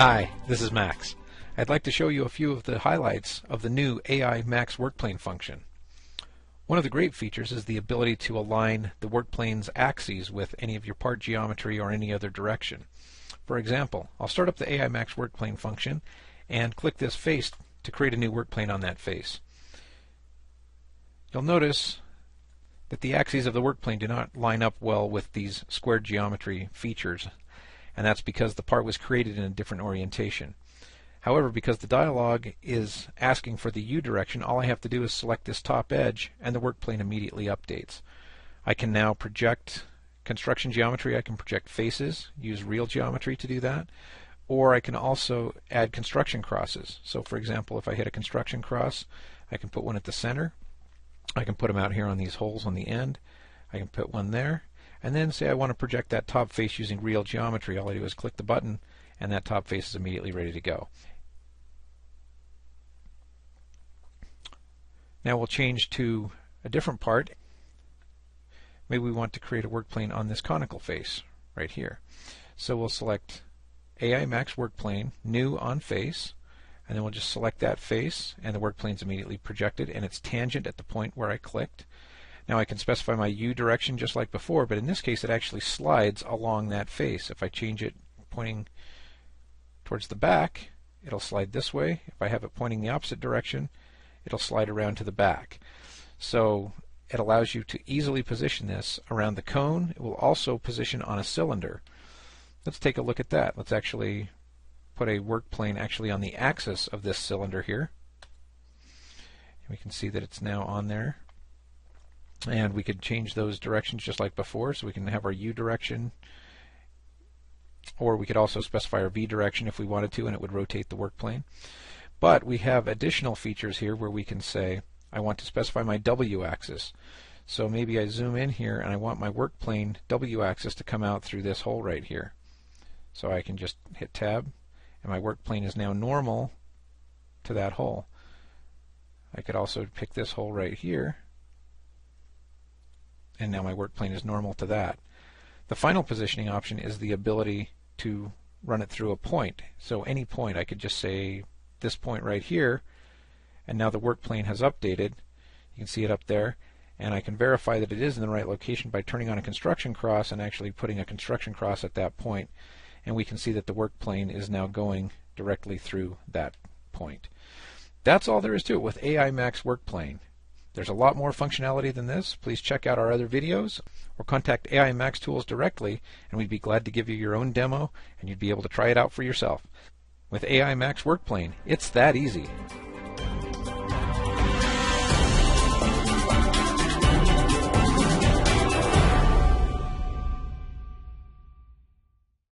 Hi, this is Max. I'd like to show you a few of the highlights of the new AI Max Workplane function. One of the great features is the ability to align the Workplane's axes with any of your part geometry or any other direction. For example, I'll start up the AI Max Workplane function and click this face to create a new workplane on that face. You'll notice that the axes of the workplane do not line up well with these squared geometry features, and that's because the part was created in a different orientation. However, because the dialog is asking for the U direction, all I have to do is select this top edge and the workplane immediately updates. I can now project construction geometry, I can project faces, use real geometry to do that, or I can also add construction crosses. So for example, if I hit a construction cross, I can put one at the center, I can put them out here on these holes on the end, I can put one there, and then say I want to project that top face using real geometry. All I do is click the button and that top face is immediately ready to go. Now we'll change to a different part. Maybe we want to create a workplane on this conical face right here. So we'll select AI Max Workplane, New on Face, and then we'll just select that face and the workplane's immediately projected and it's tangent at the point where I clicked. Now I can specify my U direction just like before, but in this case it actually slides along that face. If I change it pointing towards the back, it'll slide this way. If I have it pointing the opposite direction, it'll slide around to the back. So it allows you to easily position this around the cone. It will also position on a cylinder. Let's take a look at that. Let's actually put a workplane actually on the axis of this cylinder here. We can see that it's now on there. And we could change those directions just like before, so we can have our U direction, or we could also specify our V direction if we wanted to, and it would rotate the workplane. But we have additional features here where we can say I want to specify my W axis. So maybe I zoom in here and I want my workplane W axis to come out through this hole right here. So I can just hit tab and my workplane is now normal to that hole. I could also pick this hole right here and now my workplane is normal to that. The final positioning option is the ability to run it through a point. So any point, I could just say this point right here, and now the workplane has updated. You can see it up there, and I can verify that it is in the right location by turning on a construction cross and actually putting a construction cross at that point, and we can see that the workplane is now going directly through that point. That's all there is to it with AI Max Workplane. There's a lot more functionality than this. Please check out our other videos or contact AI MAXTools directly and we'd be glad to give you your own demo and you'd be able to try it out for yourself. With AI Max Workplane, it's that easy.